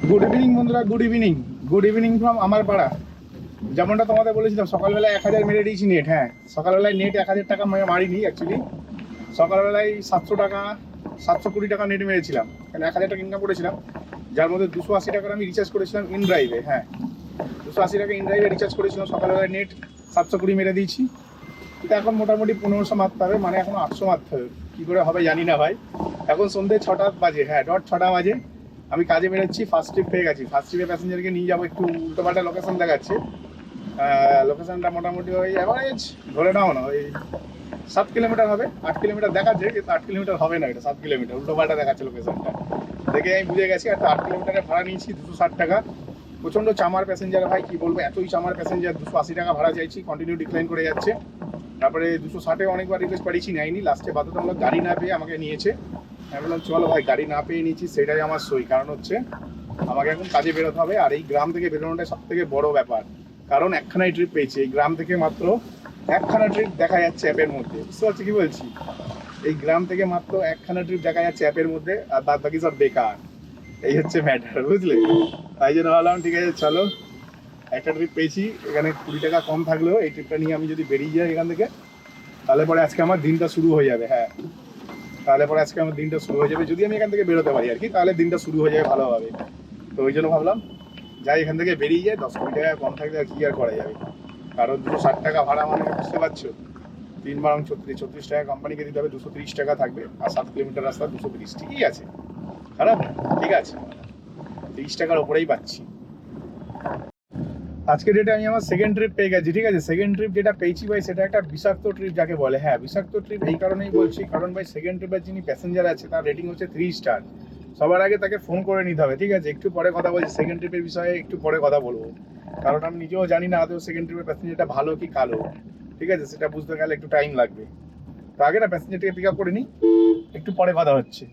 Good evening বন্ধুরা, good evening from আমার পাড়া। যেমনটা তোমাদের বলেছিলাম, সকালবেলায় 1000 মেরে দিয়েছি নেট। হ্যাঁ, সকালবেলায় নেট 1000 টাকা মারিনি অ্যাকচুয়ালি। সকালবেলায় 700 টাকা, 720 টাকা নেট মেরেছিলাম, কারণ 1000 টাকা ইনকাম করেছিলাম, যার মধ্যে 280 টাকার আমি রিচার্জ করেছিলাম ইন ড্রাইভে। হ্যাঁ, 280 টাকা ইন ড্রাইভে রিচার্জ করেছিলাম। সকালবেলায় নেট 720 মেরে দিয়েছি। কিন্তু এখন মোটামুটি 1500 মারতে হবে, মানে এখন 800 মারতে হবে। কী করে হবে জানি না ভাই। এখন সন্ধ্যে 6টা বাজে, হ্যাঁ ডট 6টা বাজে। আমি কাজে বেরোচ্ছি, ফার্স্ট ট্রিপ পেয়ে গেছি। ফার্স্ট ট্রিপে প্যাসেঞ্জারকে নিয়ে যাবো, একটু উল্টোপাল্টা লোকেশন দেখাচ্ছে। লোকেশনটা মোটামুটি ওই অ্যাভারেজ ধরে নাও না, ওই 7 কিলোমিটার হবে। 8 কিলোমিটার দেখাচ্ছে, কিন্তু 8 কিলোমিটার হবে না, এটা 7 কিলোমিটার। উল্টোপাল্টা দেখাচ্ছে লোকেশনটা, দেখে আমি বুঝে গেছি। একটা 8 কিলোমিটারের ভাড়া নিয়েছি 260 টাকা। প্রচণ্ড চামার প্যাসেঞ্জার ভাই, কি বলবো, এতই চামার প্যাসেঞ্জার। 280 টাকা ভাড়া চাইছি, কন্টিনিউ ডিক্লাইন করে যাচ্ছে। তারপরে 260-এ অনেকবার রিকোয়েস্ট পাঠিয়েছি, নেয়নি। লাস্টে বাধ্যতামূলক গাড়ি না পেয়ে আমাকে নিয়েছে। আমি বললাম চলো ভাই, গাড়ি না পেয়ে নিয়েছি, সেটাই আমার সই। কারণ হচ্ছে আমাকে এখন কাজে বেরোতে হবে, আর এই গ্রাম থেকে বেরোনোটা সব থেকে বড় ব্যাপার। কারণ একখানাই ট্রিপ পেয়েছি এই গ্রাম থেকে, মাত্র একখানা ট্রিপ দেখা যাচ্ছে অ্যাপের মধ্যে। বুঝতে পারছি কি বলছি? এই গ্রাম থেকে মাত্র একখানা ট্রিপ দেখা যাচ্ছে অ্যাপের মধ্যে, আর বাদ বাকি সব বেকার। এই হচ্ছে ম্যাটার, বুঝলে? তাই জন্য ভাবলাম ঠিক আছে চলো, একটা ট্রিপ পেয়েছি। এখানে 20 টাকা কম থাকলেও এই ট্রিপটা নিয়ে আমি যদি বেরিয়ে যাই এখান থেকে, তাহলে পরে আজকে আমার দিনটা শুরু হয়ে যাবে। হ্যাঁ, তাহলে পরে আজকে আমার দিনটা শুরু হয়ে যাবে, যদি আমি এখান থেকে বেরোতে পারি আর কি, তাহলে দিনটা শুরু হয়ে যাবে ভালোভাবে। তো ওই জন্য ভাবলাম যাই, এখান থেকে বেরিয়ে যায়। 10-20 টাকা কম থাকলে আর কি আর করা যাবে। কারণ 260 টাকা ভাড়া, মানে বুঝতে পারছো, 3 বার 36 টাকা কোম্পানিকে দিতে হবে, 230 টাকা থাকবে। আর 7 কিলোমিটার রাস্তা 230, ঠিকই আছে, খারাপ না, ঠিক আছে। 30 টাকার ওপরেই পাচ্ছি। আজকে ডেটে আমি আমার সেকেন্ড ট্রিপ পেয়ে গেছি, ঠিক আছে। সেকেন্ড ট্রিপ যেটা পেয়েছি ভাই, সেটা একটা বিষাক্ত ট্রিপ যাকে বলে। হ্যাঁ, বিষাক্ত ট্রিপ এই কারণেই বলছি, কারণ ভাই সেকেন্ড ট্রিপের যিনি প্যাসেঞ্জার আছে তার রেটিং হচ্ছে 3 স্টার। সবার আগে তাকে ফোন করে নিতে হবে, ঠিক আছে। একটু পরে কথা বলছি, সেকেন্ড ট্রিপের বিষয়ে একটু পরে কথা বলবো। কারণ আমি নিজেও জানি না আদৌ সেকেন্ড ট্রিপের প্যাসেঞ্জারটা ভালো কি কালো, ঠিক আছে। সেটা বুঝতে গেলে একটু টাইম লাগবে। তো আগে না প্যাসেঞ্জারটাকে পিক আপ করে নিই, একটু পরে কথা হচ্ছে।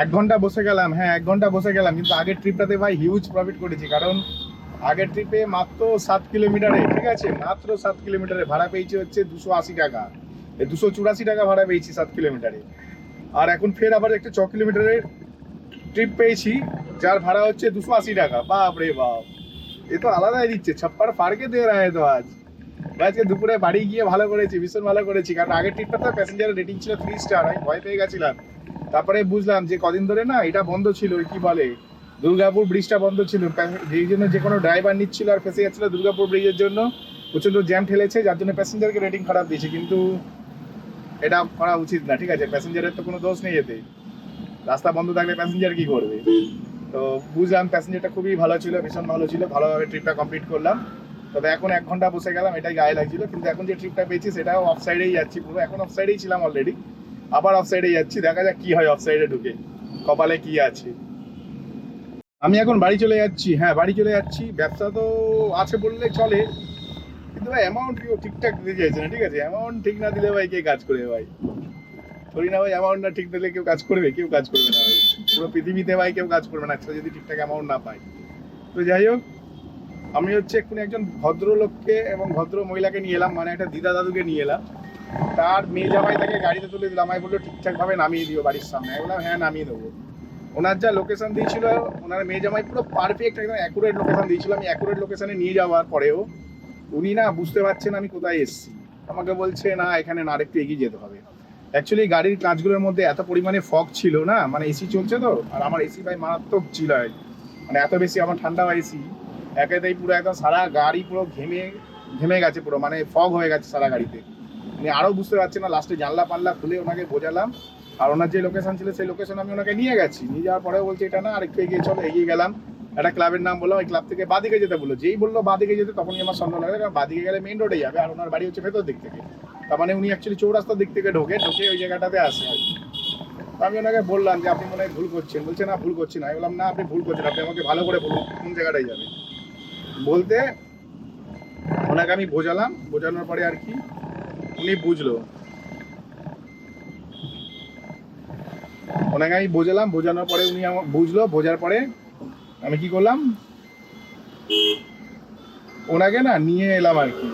1 ঘন্টা বসে গেলাম, হ্যাঁ 1 ঘন্টা বসে গেলাম, কিন্তু আগের ট্রিপটাতে ভাই হিউজ প্রফিট করেছি। কারণ আগের ট্রিপে মাত্র 7 কিলোমিটারে, ঠিক আছে, মাত্র 7 কিলোমিটারে ভাড়া পেয়েছি হচ্ছে 280 টাকা। 284 টাকা ভাড়া পেয়েছি 7 কিলোমিটারে। আর এখন ফের আবার একটা 6 কিলোমিটারের ট্রিপ পেয়েছি, যার ভাড়া হচ্ছে 280 টাকা। বাপ রে বাপ, এ তো আলাদাই দিচ্ছে, ছাপ্পার ফারকে দিয়ে রায় তো আজ। আজকে দুপুরে বাড়ি গিয়ে ভালো করেছি, ভীষণ ভালো করেছি। কারণ আগের ট্রিপটাতে প্যাসেঞ্জারের রেটিং ছিল 3 স্টার, আমি ভয় পেয়ে গেছিলাম। তারপরে বুঝলাম যে কদিন ধরে না এটা বন্ধ ছিল, ওই কি বলে, দুর্গাপুর ব্রিজটা বন্ধ ছিল, যেই জন্য যে কোনো ড্রাইভার নিচ্ছিল আর ফেসে যাচ্ছিল দুর্গাপুর ব্রিজের জন্য। প্রচণ্ড জ্যাম ঠেলেছে, যার জন্য প্যাসেঞ্জারকে রেটিং খারাপ দিয়েছে। কিন্তু এটা করা উচিত না, ঠিক আছে। প্যাসেঞ্জারের তো কোনো দোষ নেই এতে, রাস্তা বন্ধ থাকলে প্যাসেঞ্জার কি করবে? তো বুঝলাম প্যাসেঞ্জারটা খুবই ভালো ছিল, ভীষণ ভালো ছিল, ভালোভাবে ট্রিপটা কমপ্লিট করলাম। তবে এখন 1 ঘন্টা বসে গেলাম, এটাই গায়ে লাগছিল। কিন্তু এখন যে ট্রিপটা পেয়েছি সেটাও অফ সাইডেই যাচ্ছি পুরো। এখন অফ সাইডেই ছিলাম অলরেডি, আবার অফ সাইডে যাচ্ছি। দেখা যাক কি হয় অফ সাইডে ঢুকে, কপালে কি আছে। আমি এখন বাড়ি চলে যাচ্ছি, হ্যাঁ বাড়ি চলে যাচ্ছি। ব্যবসা তো আছে বললে চলে, কিন্তু ভাই অ্যামাউন্ট কেউ ঠিকঠাক দিতে চাইছে না, ঠিক আছে। অ্যামাউন্ট ঠিক না দিলে ভাই কে কাজ করবে ভাই? ধরি না ভাই, অ্যামাউন্ট না ঠিক দিলে কেউ কাজ করবে? কেউ কাজ করবে না ভাই, পুরো পৃথিবীতে ভাই কেউ কাজ করবে না যদি ঠিকঠাক অ্যামাউন্ট না পায়। তো যাই হোক, আমি হচ্ছে এক্ষুনি একজন ভদ্রলোককে এবং ভদ্র মহিলাকে নিয়ে এলাম, মানে একটা দিদা দাদুকে নিয়ে এলাম। তার মেয়ে জামাই তাকে গাড়িতে তুলে দিলাম। আমি বললো ঠিকঠাকভাবে নামিয়ে দিও বাড়ির সামনে। আমি বললাম হ্যাঁ নামিয়ে দেবো। ওনার যা লোকেশন দিয়েছিল, ওনার মেয়ে জামাই পুরো পারফেক্ট একদম অ্যাকুরেট লোকেশন দিয়েছিল। আমি অ্যাকুরেট লোকেশনে নিয়ে যাওয়ার পরেও উনি না বুঝতে পারছেন আমি কোথায় এসেছি। আমাকে বলছে না এখানে না, আরেকটু এগিয়ে যেতে হবে। অ্যাকচুয়ালি গাড়ির কাঁচগুলোর মধ্যে এত পরিমাণে ফগ ছিল না, মানে এসি চলছে তো, আর আমার এসি ভাই মারাত্মক ছিল, মানে এত বেশি আমার ঠান্ডা হয় এসি। একেতেই পুরো একদম সারা গাড়ি পুরো ঘেমে ঘেমে গেছে, পুরো মানে ফগ হয়ে গেছে সারা গাড়িতে। উনি আরও বুঝতে পারছে না। লাস্টে জানলা পাল্লা খুলে ওনাকে বোঝালাম, আর ওনার যে লোকেশন ছিল সেই লোকেশন আমি ওনাকে নিয়ে গেছি। নিয়ে যাওয়ার পরেও বলছে এটা না, আরেকটু এগিয়ে চলো। এগিয়ে গেলাম, একটা ক্লাবের নাম বললাম, ওই ক্লাব থেকে বাদিকে যেতে বললো। যেই বললো বাদিকে যেতে, তখনই আমার সন্দেহ লাগলো, কারণ বাদিকে গেলে মেইন রোডে যাবে, আর ওনার বাড়ি হচ্ছে ভেতর দিক থেকে। তার মানে উনি অ্যাকচুয়ালি চৌরাস্তার দিক থেকে ঢোকে ওই জায়গাটাতে আসে আর কি। তো আমি ওনাকে বললাম যে আপনি মনে হয় ভুল করছেন। বলছে না ভুল করছি না। আমি বললাম না আপনি ভুল করছেন, আপনি আমাকে ভালো করে বলুন কোন জায়গাটায় যাবে। বলতে ওনাকে আমি বোঝালাম, বোঝানোর পরে আর কি উনি বুঝলো। ওনাকে আমি বোঝালাম, বোঝানোর পরে উনি আমার বুঝলো। বোঝার পরে আমি কি করলাম, ওনাকে না নিয়ে এলাম আর কি।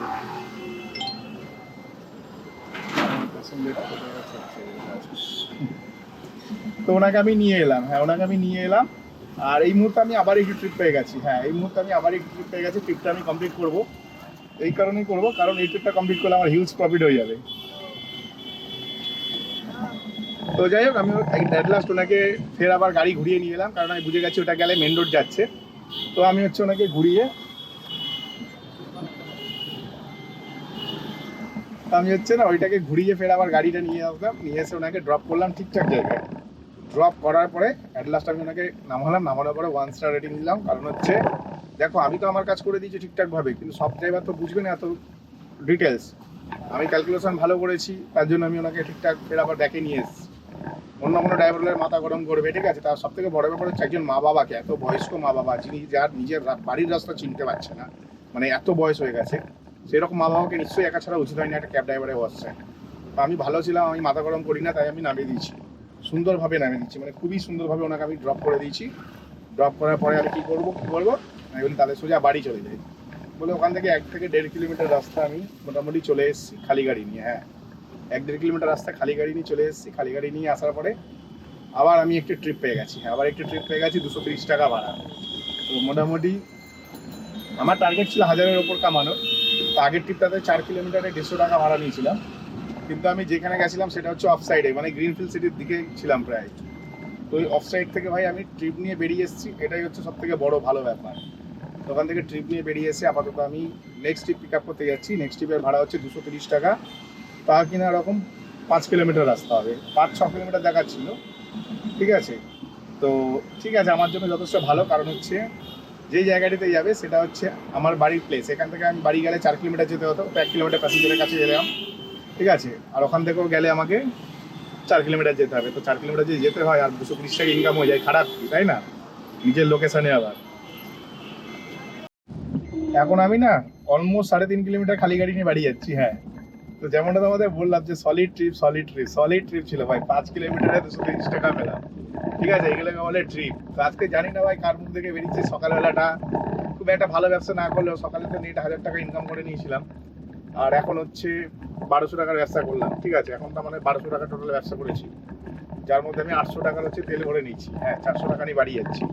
তো ওনাকে আমি নিয়ে এলাম, হ্যাঁ ওনাকে আমি নিয়ে এলাম। আর এই মুহূর্তে আমি আবার একটু ট্রিপ পেয়ে গেছি। হ্যাঁ, এই মুহূর্তে আমি আবার একটু ট্রিপ পেয়ে গেছি। ট্রিপটা আমি কমপ্লিট করবো, এই কারণেই করবো কারণ এই ট্রিপটা কমপ্লিট করলে আমার হিউজ প্রফিট হয়ে যাবে। তো যাই হোক, আমি অ্যাট লাস্ট ওনাকে ফের আবার গাড়ি ঘুরিয়ে নিয়ে এলাম, কারণ আমি বুঝে গেছি ওটা গেলে মেন রোড যাচ্ছে। তো আমি হচ্ছে ওনাকে ঘুরিয়ে ওইটাকে ঘুরিয়ে ফের আবার গাড়িটা নিয়ে আসলাম, নিয়ে এসে ওনাকে ড্রপ করলাম ঠিকঠাক জায়গায়। ড্রপ করার পরে অ্যাট লাস্ট আমি ওনাকে নামানোর পরে 1 স্টার রেটিং দিলাম। কারণ হচ্ছে দেখো, আমি তো আমার কাজ করে দিয়েছি ঠিকঠাকভাবে, কিন্তু সব ড্রাইভার তো বুঝবে না এত ডিটেলস। আমি ক্যালকুলেশন ভালো করেছি, তার জন্য আমি ওনাকে ঠিকঠাক ফের আবার ব্যাকে নিয়ে এসেছি। অন্য কোনো ড্রাইভারের মাথা গরম করবে, ঠিক আছে। তার সব থেকে বড় ব্যাপার হচ্ছে একজন মা বাবাকে, এত বয়স্ক মা বাবা যিনি যার নিজের বাড়ির রাস্তা চিনতে পারছে না, মানে এত বয়স হয়ে গেছে, সেরকম মা বাবাকে নিশ্চয়ই একা ছাড়া উচিত হয়নি একটা ক্যাব ড্রাইভারে বসছে। তো আমি ভালো ছিলাম, আমি মাথা গরম করি না, তাই আমি নামিয়ে দিয়েছি, সুন্দরভাবে নামিয়ে দিচ্ছি, মানে খুবই সুন্দরভাবে ওনাকে আমি ড্রপ করে দিয়েছি। ড্রপ করার পরে আমি কী করবো আমি বলি তাহলে সোজা বাড়ি চলে যাই বলে, ওখান থেকে 1 থেকে 1.5 কিলোমিটার রাস্তা আমি মোটামুটি চলে এসেছি খালি গাড়ি নিয়ে। হ্যাঁ, 1-1.5 কিলোমিটার রাস্তা খালি গাড়ি নিয়ে চলে এসেছি। খালি গাড়ি নিয়ে আসার পরে আবার আমি একটু ট্রিপ পেয়ে গেছি। হ্যাঁ, আবার একটু ট্রিপ পেয়ে গেছি, 230 টাকা ভাড়া। তো মোটামুটি আমার টার্গেট ছিল 1000-এর ওপর কামানোর। তো আগের ট্রিপটাতে 4 কিলোমিটারে 150 টাকা ভাড়া নিয়েছিলাম, কিন্তু আমি যেখানে গেছিলাম সেটা হচ্ছে অফ সাইডে, মানে গ্রিনফিল্ড সিটির দিকে ছিলাম প্রায়। তো ওই অফ সাইড থেকে ভাই আমি ট্রিপ নিয়ে বেরিয়ে এসেছি, এটাই হচ্ছে সব থেকে বড় ভালো ব্যাপার। ওখান থেকে ট্রিপ নিয়ে বেরিয়ে এসে আপাতত আমি নেক্সট ট্রিপ পিক আপ করতে যাচ্ছি। নেক্সট ট্রিপের ভাড়া হচ্ছে 230 টাকা, তা কিনা এরকম 5 কিলোমিটার রাস্তা হবে, 5-6 কিলোমিটার দেখাচ্ছিল, ঠিক আছে। তো ঠিক আছে, আমার জন্য যথেষ্ট ভালো, কারণ হচ্ছে যে জায়গাটিতে যাবে সেটা হচ্ছে আমার বাড়ির প্লেস। এখান থেকে আমি বাড়ি গেলে 4 কিলোমিটার যেতে হতো, 1 কিলোমিটার প্যাসেঞ্জারের কাছে গেলাম, ঠিক আছে। আর ওখান থেকেও গেলে আমাকে 4 কিলোমিটার যেতে হবে। তো 4 কিলোমিটার যদি যেতে হয় আর 230 টাকা ইনকাম হয়ে যায়, খারাপ কি, তাই না? নিজের লোকেশানে আবার। এখন আমি না অলমোস্ট 3.5 কিলোমিটার খালি গাড়ি নিয়ে বাড়ি যাচ্ছি। হ্যাঁ, তো যেমনটা তোমাদের বললাম যে সলিড ট্রিপ ছিল ভাই। 5 কিলোমিটারে 230 টাকা পেলাম, ঠিক আছে। এগুলোকে বলে ট্রিপ। তো আজকে জানি না ভাই কার মুখ থেকে বেরিয়েছে, সকালবেলাটা খুব একটা ভালো ব্যবসা না করলেও সকালে তো নেট 1000 টাকা ইনকাম করে নিয়েছিলাম, আর এখন হচ্ছে 1200 টাকার ব্যবসা করলাম, ঠিক আছে। এখন তার মানে 1200 টাকা টোটাল ব্যবসা করেছি, যার মধ্যে আমি 800 টাকার হচ্ছে তেল ভরে নিচ্ছি। হ্যাঁ, 400 টাকা নিয়ে বাড়ি যাচ্ছি।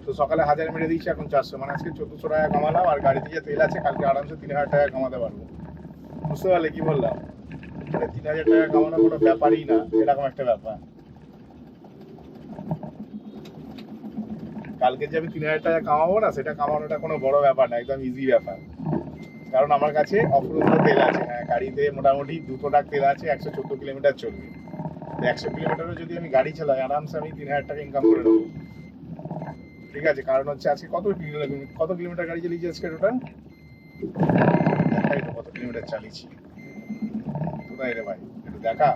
তো সকালে 1000 মেরে দিয়েছি, এখন 400, মানে আজকে 1400 টাকা কামালাম। আর গাড়িতে যে তেল আছে, কালকে আরামসে 3000 টাকা কামাতে পারবো। বুঝতে পারলে কি বললাম? 3000 টাকা কামানো কোনো ব্যাপারই না, এরকম একটা ব্যাপার। কালকে যে আমি 3000 টাকা কামাবো না, সেটা কামানোটা কোনো বড় ব্যাপার না, একদম ইজি ব্যাপার। কারণ আমার কাছে অফরোড তেল আছে। হ্যাঁ, গাড়িতে মোটামুটি 200 টাকা তেল আছে, 114 কিলোমিটার চলবে। 100 কিলোমিটারও যদি আমি গাড়ি চালাই, আরামসে আমি 3000 টাকা ইনকাম করে নেবো, ঠিক আছে। কারণ হচ্ছে আজকে কত কিলোমিটার গাড়ি চালিয়েছি আজকে টোটাল, দেখাই তো কত কিলোমিটার চালিয়েছি। কোথায় রে ভাই, একটু দেখা।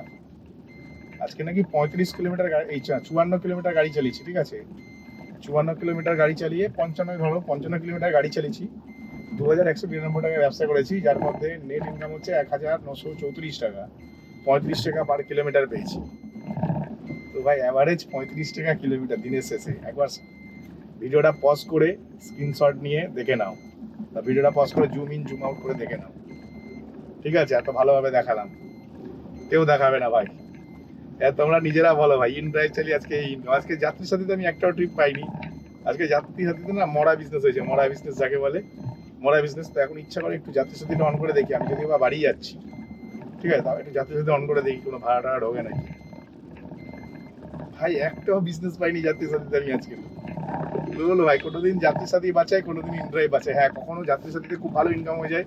আজকে নাকি 35 কিলোমিটার এই 54 কিলোমিটার গাড়ি চালিয়েছি, ঠিক আছে। 54 কিলোমিটার গাড়ি চালিয়ে 55 কিলোমিটার গাড়ি চালিয়েছি, 2192 টাকায় ব্যবসা করেছি, যার মধ্যে নেট ইনকাম হচ্ছে 1934 টাকা, 35 টাকা পার কিলোমিটার পেয়েছি। তো ভাই অ্যাভারেজ 35 টাকা কিলোমিটার দিনের শেষে। একবার ভিডিওটা পজ করে স্ক্রিনশট নিয়ে দেখে নাও, বা ভিডিওটা পজ করে জুম ইন জুম আউট করে দেখে নাও, ঠিক আছে। এত ভালোভাবে দেখালাম, কেউ দেখাবে না ভাই। তোমরা নিজেরা বলো ভাই, ইন ড্রাইভ চালিয়ে আজকে যাত্রীর সাথে আমি একটাও ট্রিপ পাইনি। আজকে যাত্রীর সাথে না মরা বিজনেস হয়েছে, মরা বিজনেস যাকে বলে, মরা বিজনেস। তো এখন ইচ্ছা করে একটু যাত্রীর সাথে অন করে দেখি, আমি যদি বা বাড়ি যাচ্ছি, ঠিক আছে, তাও একটু যাত্রীর সাথে অন করে দেখি কোনো ভাড়া টাড়া ঢোকে নাকি। ভাই একটাও বিজনেস পাইনি যাত্রীর সাথে আমি আজকে। বলো ভাই, কোনোদিন যাত্রীর সাথে বাঁচায়, কোনোদিন ইন ড্রাইভ বাঁচায়। হ্যাঁ, কখনো যাত্রীর সাথে খুব ভালো ইনকাম হয়ে যায়,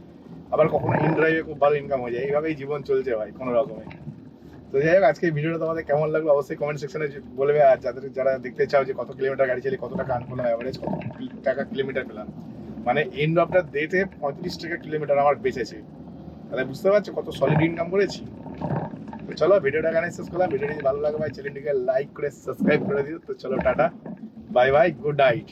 আবার কখনো ইন ড্রাইভে খুব ভালো ইনকাম হয়ে যায়। এইভাবেই জীবন চলছে ভাই, কোনো রকমে। তো যাই হোক, আজকে ভিডিওটা তোমাদের কেমন লাগলো অবশ্যই কমেন্ট সেকশনে বলবে। আর যারা দেখতে চাও যে কত কিলোমিটার গাড়ি চালিয়ে কত টাকা আর্ন করলাম, অ্যাভারেজ কত টাকা কিলোমিটার পেলাম, মানে এন্ড অফ দ্য ডেতে 35 টাকা কিলোমিটার আমার বেঁচেছে, তাহলে বুঝতে পারছো কত সলিড ইনকাম করেছি। তো চলো, ভিডিওটা এখানে শেষ করলাম। ভিডিওটি যদি ভালো লাগে ভাই, চ্যানেলটিকে লাইক করে সাবস্ক্রাইব করে দিও। তো চলো, tata, bye bye, good night.